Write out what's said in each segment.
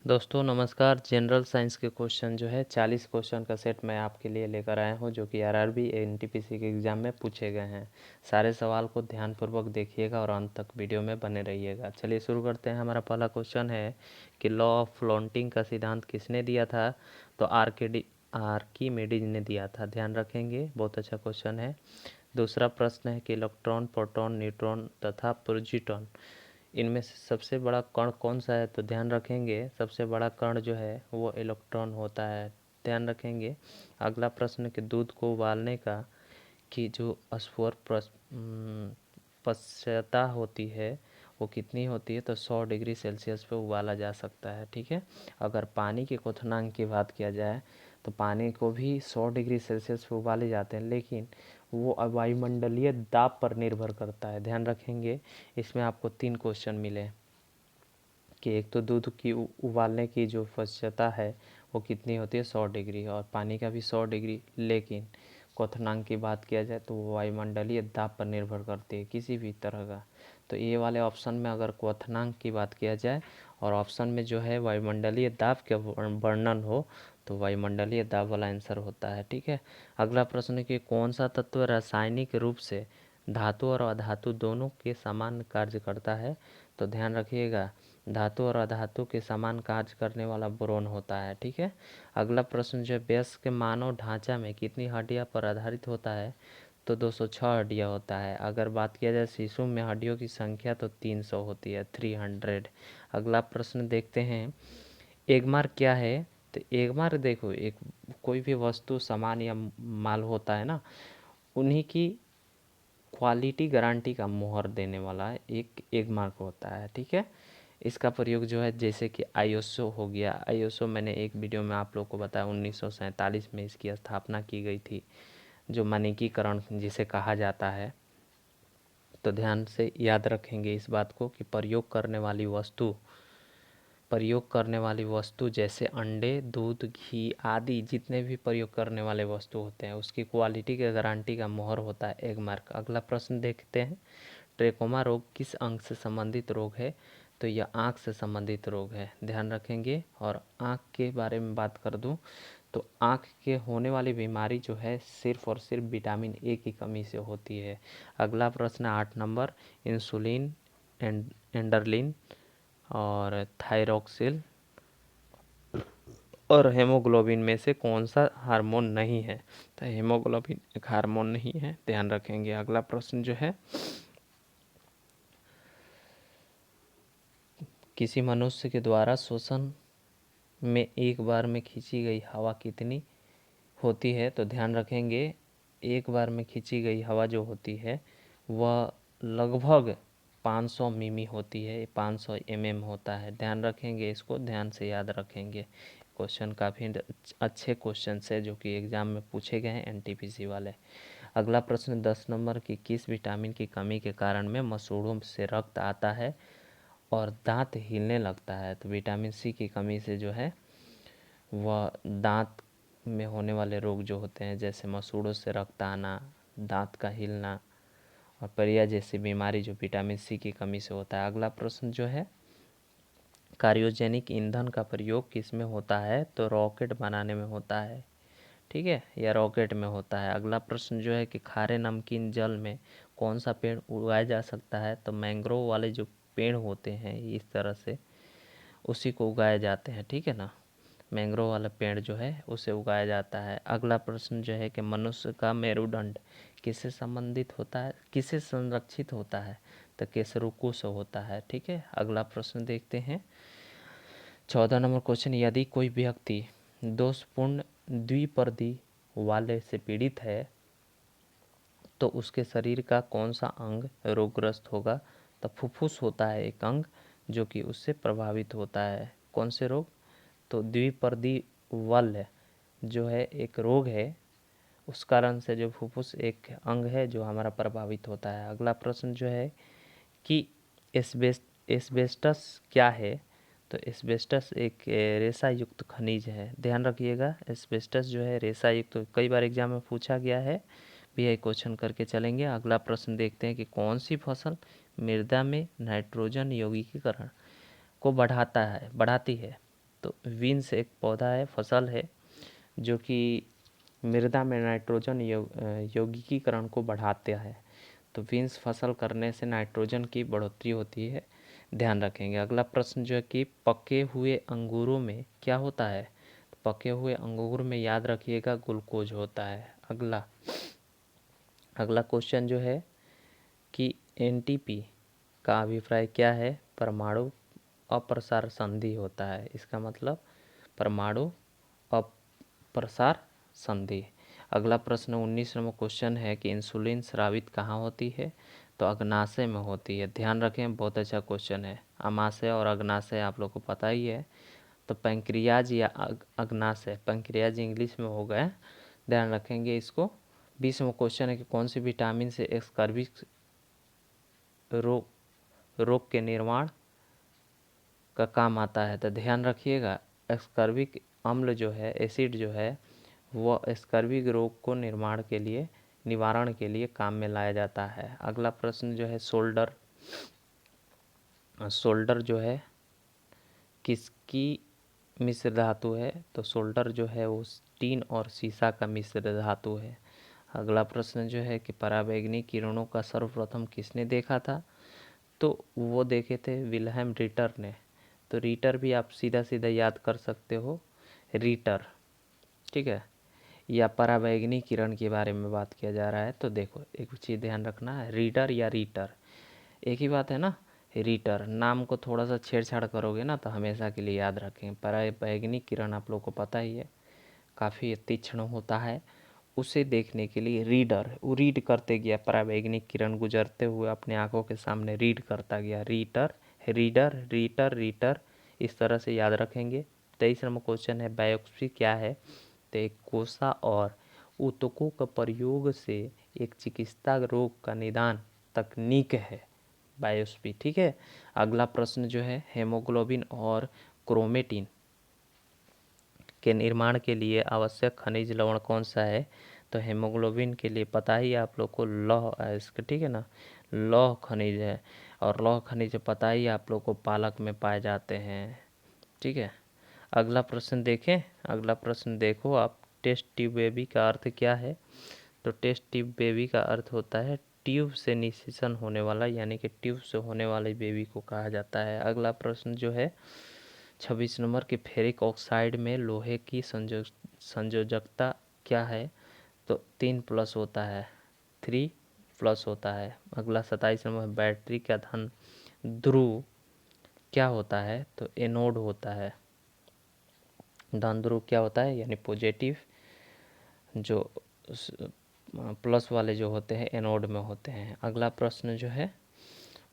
दोस्तों नमस्कार। General science के क्वेश्चन जो है 40 क्वेश्चन का सेट मैं आपके लिए लेकर आया हूं, जो कि आरआरबी एनटीपीसी के एग्ज़ाम में पूछे गए हैं। सारे सवाल को ध्यानपूर्वक देखिएगा और अंत तक वीडियो में बने रहिएगा। चलिए शुरू करते हैं। हमारा पहला क्वेश्चन है कि लॉ ऑफ फ्लोटिंग का सिद्धांत किसने दिया था? तो आर्किमिडीज ने दिया था। ध्यान रखेंगे, बहुत अच्छा क्वेश्चन है। दूसरा प्रश्न है कि इलेक्ट्रॉन, प्रोटॉन, न्यूट्रॉन तथा प्रोटॉन इनमें से सबसे बड़ा कण कौन सा है? तो ध्यान रखेंगे, सबसे बड़ा कण जो है वो इलेक्ट्रॉन होता है। ध्यान रखेंगे। अगला प्रश्न कि दूध को उबालने का की जो पश्चता होती है वो कितनी होती है? तो 100 डिग्री सेल्सियस पे उबाला जा सकता है। ठीक है। अगर पानी के क्वथनांक की बात किया जाए तो पानी को भी 100 डिग्री सेल्सियस पे उबाले जाते हैं, लेकिन वो वायुमंडलीय दाब पर निर्भर करता है। ध्यान रखेंगे। इसमें आपको 3 क्वेश्चन मिले कि एक तो दूध की उबालने की जो पश्चता है वो कितनी होती है? 100 डिग्री, और पानी का भी 100 डिग्री, लेकिन क्वथनांक की बात किया जाए तो वो वायुमंडलीय दाब पर निर्भर करती है किसी भी तरह का। तो ये वाले ऑप्शन में अगर क्वथनांक की बात किया जाए और ऑप्शन में जो है वायुमंडलीय दाब का वर्णन हो तो वायुमंडलीय दाब वाला आंसर होता है। ठीक है। अगला प्रश्न कि कौन सा तत्व रासायनिक रूप से धातु और अधातु दोनों के समान कार्य करता है? तो ध्यान रखिएगा, धातु और अधातु के समान कार्य करने वाला बोरोन होता है। ठीक है। अगला प्रश्न जो है वयस्क के मानव ढांचा में कितनी हड्डियां पर आधारित होता है? तो 206 हड्डियां होता है। अगर बात किया जाए शिशु में हड्डियों की संख्या तो 300 होती है, 300। अगला प्रश्न देखते हैं, एगमार क्या है? तो एगमार देखो, एक कोई भी वस्तु, सामान या माल होता है ना, उन्हीं की क्वालिटी गारंटी का मोहर देने वाला एक एगमार्क होता है। ठीक है। इसका प्रयोग जो है जैसे कि आईएसओ हो गया। आईएसओ मैंने एक वीडियो में आप लोग को बताया 1947 में इसकी स्थापना की गई थी, जो मानकीकरण जिसे कहा जाता है। तो ध्यान से याद रखेंगे इस बात को कि प्रयोग करने वाली वस्तु जैसे अंडे, दूध, घी आदि जितने भी प्रयोग करने वाले वस्तु होते हैं उसकी क्वालिटी के गारंटी का मोहर होता है एगमार्क। अगला प्रश्न देखते हैं, ट्रेकोमा रोग किस अंग से संबंधित रोग है? तो यह आँख से संबंधित रोग है। ध्यान रखेंगे। और आँख के बारे में बात कर दूं तो आँख के होने वाली बीमारी जो है सिर्फ और सिर्फ विटामिन ए की कमी से होती है। अगला प्रश्न 8 नंबर, इंसुलिन, एंडरलिन और थायरोक्सिल और हेमोग्लोबिन में से कौन सा हार्मोन नहीं है? तो हेमोग्लोबिन एक हार्मोन नहीं है। ध्यान रखेंगे। अगला प्रश्न जो है, किसी मनुष्य के द्वारा श्वसन में एक बार में खींची गई हवा कितनी होती है? तो ध्यान रखेंगे, एक बार में खींची गई हवा जो होती है वह लगभग 500 मिमी होती है, 500 होता है। ध्यान रखेंगे, इसको ध्यान से याद रखेंगे। क्वेश्चन काफ़ी अच्छे क्वेश्चन है जो कि एग्ज़ाम में पूछे गए हैं एनटीपीसी वाले। अगला प्रश्न 10 नंबर की किस विटामिन की कमी के कारण में मसूड़ों से रक्त आता है और दांत हिलने लगता है? तो विटामिन सी की कमी से जो है वह दांत में होने वाले रोग जो होते हैं जैसे मसूड़ों से रक्त आना, दांत का हिलना और पलिया जैसी बीमारी जो विटामिन सी की कमी से होता है। अगला प्रश्न जो है, क्रायोजेनिक ईंधन का प्रयोग किस में होता है? तो रॉकेट बनाने में होता है। ठीक है, या रॉकेट में होता है। अगला प्रश्न जो है कि खारे नमकीन जल में कौन सा पेड़ उगाया जा सकता है? तो मैंग्रोव वाले जो पेड़ होते हैं इस तरह से उसी को उगाए जाते हैं। ठीक है ना, मैंग्रोव वाला पेड़ जो है उसे उगाया जाता है। अगला प्रश्न जो है कि मनुष्य का मेरुदंड किससे संबंधित होता है, किससे संरक्षित होता है? तो केसरुकु से होता है। ठीक है। अगला प्रश्न देखते हैं, 14 नंबर क्वेश्चन, यदि कोई व्यक्ति दोषपूर्ण द्विपर्दी वाले से पीड़ित है तो उसके शरीर का कौन सा अंग रोगग्रस्त होगा? तो फुफ्फुस होता है एक अंग जो कि उससे प्रभावित होता है। कौन से रोग? तो द्विपर्दी वल्ल जो है एक रोग है, उस कारण से जो फुफ्फुस एक अंग है जो हमारा प्रभावित होता है। अगला प्रश्न जो है कि एस्बेस्टस क्या है? तो एस्बेस्टस एक रेशा युक्त खनिज है। ध्यान रखिएगा, एस्बेस्टस जो है रेशा युक्त, तो कई बार एग्जाम में पूछा गया है, भी यही क्वेश्चन करके चलेंगे। अगला प्रश्न देखते हैं कि कौन सी फसल मृदा में नाइट्रोजन यौगिकीकरण को बढ़ाती है? तो बीन्स एक पौधा है, फसल है, जो कि मृदा में नाइट्रोजन यौगिकीकरण को बढ़ाता है। तो बीन्स फसल करने से नाइट्रोजन की बढ़ोतरी होती है, ध्यान रखेंगे। अगला प्रश्न जो है कि पके हुए अंगूरों में क्या होता है? तो पके हुए अंगूर में याद रखिएगा ग्लूकोज होता है। अगला क्वेश्चन जो है कि एनटीपी का अभिप्राय क्या है? परमाणु अप्रसार संधि होता है। इसका मतलब परमाणु अप्रसार संधि। अगला प्रश्न 19 नंबर क्वेश्चन है कि इंसुलिन स्रावित कहाँ होती है? तो अग्नाशय में होती है। ध्यान रखें, बहुत अच्छा क्वेश्चन है। अमाशय और अग्नाशय आप लोग को पता ही है। तो पैंक्रियाज या अग्नाशय, पैंक्रियाज इंग्लिश में हो गया, ध्यान रखेंगे इसको। 20वां क्वेश्चन है कि कौन सी विटामिन से एस्कर्बिक रोग के निर्माण का काम आता है? तो ध्यान रखिएगा, एस्कर्बिक अम्ल जो है, एसिड जो है, वह एस्कर्बिक रोग को निवारण के लिए काम में लाया जाता है। अगला प्रश्न जो है सोल्डर जो है किसकी मिश्र धातु है? तो सोल्डर जो है वो टीन और सीसा का मिश्र धातु है। अगला प्रश्न जो है कि पराबैंगनी किरणों का सर्वप्रथम किसने देखा था? तो वो देखे थे विल्हेम रिटर ने। तो रिटर भी आप सीधा सीधा याद कर सकते हो, रिटर, ठीक है। या पराबैंगनी किरण के बारे में बात किया जा रहा है तो देखो एक चीज़ ध्यान रखना है, रीडर या रीटर एक ही बात है ना। रीटर नाम को थोड़ा सा छेड़छाड़ करोगे ना तो हमेशा के लिए याद रखें। पराबैंगनी किरण आप लोग को पता ही है, काफ़ी तीक्ष्ण होता है। उसे देखने के लिए रीडर, वो रीड करते गया, पराबैंगनी किरण गुजरते हुए अपने आंखों के सामने रीड करता गया। रीडर, रीटर, इस तरह से याद रखेंगे। 23 नंबर क्वेश्चन है बायोप्सी क्या है? तो एक कोसा और ऊतकों का प्रयोग से एक चिकित्सा रोग का निदान तकनीक है बायोप्सी, ठीक है। अगला प्रश्न जो है हेमोग्लोबिन और क्रोमेटिन के निर्माण के लिए आवश्यक खनिज लवण कौन सा है? तो हेमोग्लोबिन के लिए पता ही आप लोग को लौह, इसका ठीक है ना, लौह खनिज है। और लौह खनिज पता ही आप लोग को पालक में पाए जाते हैं, ठीक है। अगला प्रश्न देखें, अगला प्रश्न देखो आप, टेस्ट ट्यूब बेबी का अर्थ क्या है? तो टेस्ट ट्यूब बेबी का अर्थ होता है ट्यूब से निषेचन होने वाला, यानी कि ट्यूब से होने वाले बेबी को कहा जाता है। अगला प्रश्न जो है 26 नंबर के फेरिक ऑक्साइड में लोहे की संयोजकता क्या है? तो 3+ होता है, 3+ होता है। अगला 27 नंबर बैटरी का धन ध्रुव क्या होता है? तो एनोड होता है। धन ध्रुव क्या होता है? यानी पॉजिटिव, जो प्लस वाले जो होते हैं एनोड में होते हैं। अगला प्रश्न जो है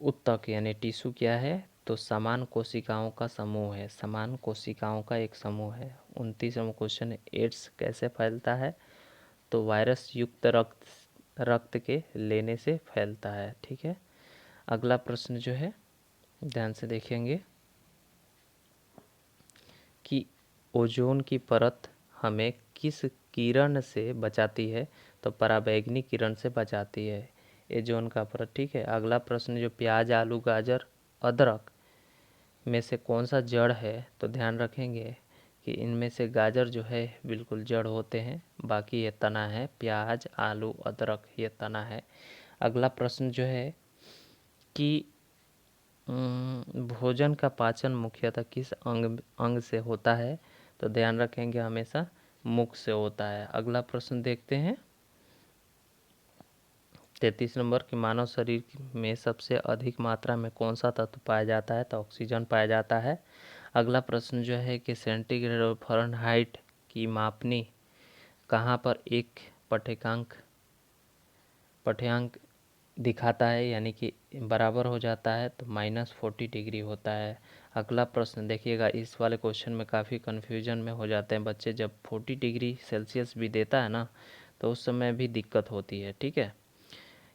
उत्तक यानी टिश्यू क्या है? तो समान कोशिकाओं का समूह है, समान कोशिकाओं का एक समूह है। 29वां क्वेश्चन है एड्स कैसे फैलता है? तो वायरस युक्त रक्त के लेने से फैलता है, ठीक है। अगला प्रश्न जो है ध्यान से देखेंगे कि ओजोन की परत हमें किस किरण से बचाती है? तो पराबैंगनी किरण से बचाती है ओजोन का परत, ठीक है। अगला प्रश्न जो प्याज, आलू, गाजर, अदरक में से कौन सा जड़ है? तो ध्यान रखेंगे कि इनमें से गाजर जो है बिल्कुल जड़ होते हैं, बाकी ये तना है। प्याज, आलू, अदरक ये तना है। अगला प्रश्न जो है कि भोजन का पाचन मुख्यतः किस अंग से होता है? तो ध्यान रखेंगे हमेशा मुख से होता है। अगला प्रश्न देखते हैं 33 नंबर कि मानव शरीर में सबसे अधिक मात्रा में कौन सा तत्व पाया जाता है? तो ऑक्सीजन पाया जाता है। अगला प्रश्न जो है कि सेंटीग्रेड और फ़ारेनहाइट की मापनी कहाँ पर एक पाठ्यांक दिखाता है, यानी कि बराबर हो जाता है? तो -40 डिग्री होता है। अगला प्रश्न देखिएगा, इस वाले क्वेश्चन में काफ़ी कन्फ्यूजन में हो जाते हैं बच्चे। जब 40 डिग्री सेल्सियस भी देता है ना तो उस समय भी दिक्कत होती है, ठीक है,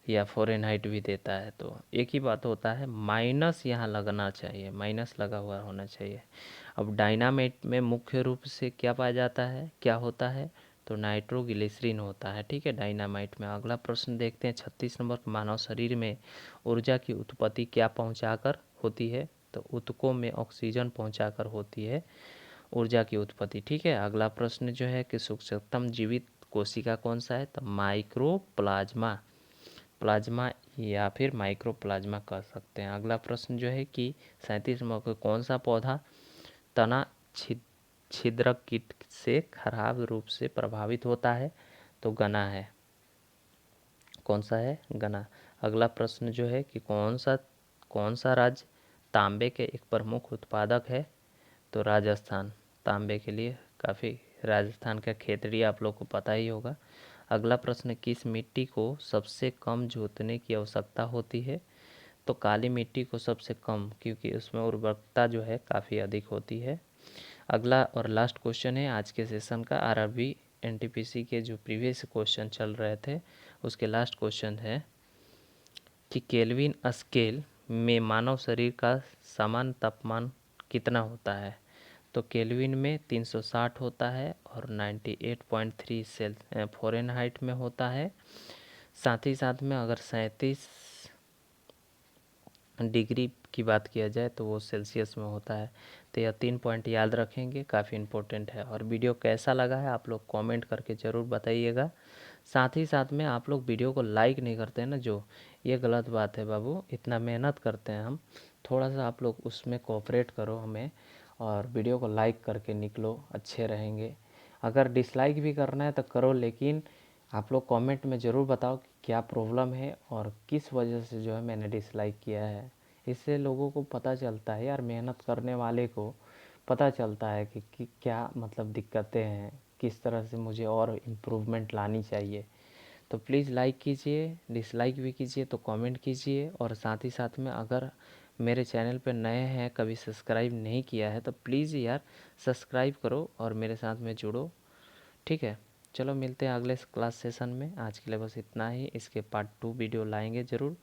या फ़ारेनहाइट भी देता है तो एक ही बात होता है, माइनस यहाँ लगना चाहिए, माइनस लगा हुआ होना चाहिए। अब डायनामाइट में मुख्य रूप से क्या पाया जाता है, क्या होता है? तो नाइट्रोग्लिसरीन होता है, ठीक है, डायनामाइट में। अगला प्रश्न देखते हैं 36 नंबर, मानव शरीर में ऊर्जा की उत्पत्ति क्या पहुंचाकर होती है? तो ऊतकों में ऑक्सीजन पहुंचाकर होती है। ऊर्जा की उत्पत्ति। ठीक है, अगला प्रश्न जो है कि सूक्ष्मतम जीवित कोशिका कौन सा है, तो माइक्रोप्लाज्मा, प्लाज्मा या फिर माइक्रोप्लाज्मा कह सकते हैं। अगला प्रश्न जो है कि 37वां को कौन सा पौधा तना छिद्रक कीट से खराब रूप से प्रभावित होता है, तो गन्ना है। कौन सा है, गन्ना। अगला प्रश्न जो है कि कौन सा राज्य तांबे के एक प्रमुख उत्पादक है, तो राजस्थान। तांबे के लिए काफ़ी राजस्थान का खेतड़ी आप लोग को पता ही होगा। अगला प्रश्न, किस मिट्टी को सबसे कम जोतने की आवश्यकता होती है, तो काली मिट्टी को सबसे कम, क्योंकि उसमें उर्वरकता जो है काफ़ी अधिक होती है। अगला और लास्ट क्वेश्चन है आज के सेशन का, आरआरबी एनटीपीसी के जो प्रीवियस क्वेश्चन चल रहे थे उसके लास्ट क्वेश्चन है कि केल्विन स्केल में मानव शरीर का सामान्य तापमान कितना होता है, तो केल्विन में 360 होता है और 98.3 फ़ारेनहाइट में होता है। साथ ही साथ में अगर 37 डिग्री की बात किया जाए तो वो सेल्सियस में होता है। तो यह 3 पॉइंट याद रखेंगे, काफ़ी इम्पोर्टेंट है। और वीडियो कैसा लगा है आप लोग कमेंट करके ज़रूर बताइएगा। साथ ही साथ में आप लोग वीडियो को लाइक नहीं करते हैं ना, जो ये गलत बात है बाबू। इतना मेहनत करते हैं हम, थोड़ा सा आप लोग उसमें कोऑपरेट करो हमें, और वीडियो को लाइक करके निकलो, अच्छे रहेंगे। अगर डिसलाइक भी करना है तो करो, लेकिन आप लोग कमेंट में ज़रूर बताओ कि क्या प्रॉब्लम है और किस वजह से जो है मैंने डिसलाइक किया है। इससे लोगों को पता चलता है यार, मेहनत करने वाले को पता चलता है कि क्या मतलब दिक्कतें हैं, किस तरह से मुझे और इम्प्रूवमेंट लानी चाहिए। तो प्लीज़ लाइक कीजिए, डिसलाइक भी कीजिए तो कमेंट कीजिए। और साथ ही साथ में अगर मेरे चैनल पर नए हैं, कभी सब्सक्राइब नहीं किया है, तो प्लीज़ यार सब्सक्राइब करो और मेरे साथ में जुड़ो। ठीक है, चलो मिलते हैं अगले क्लास सेशन में। आज के लिए बस इतना ही, इसके पार्ट 2 वीडियो लाएंगे ज़रूर।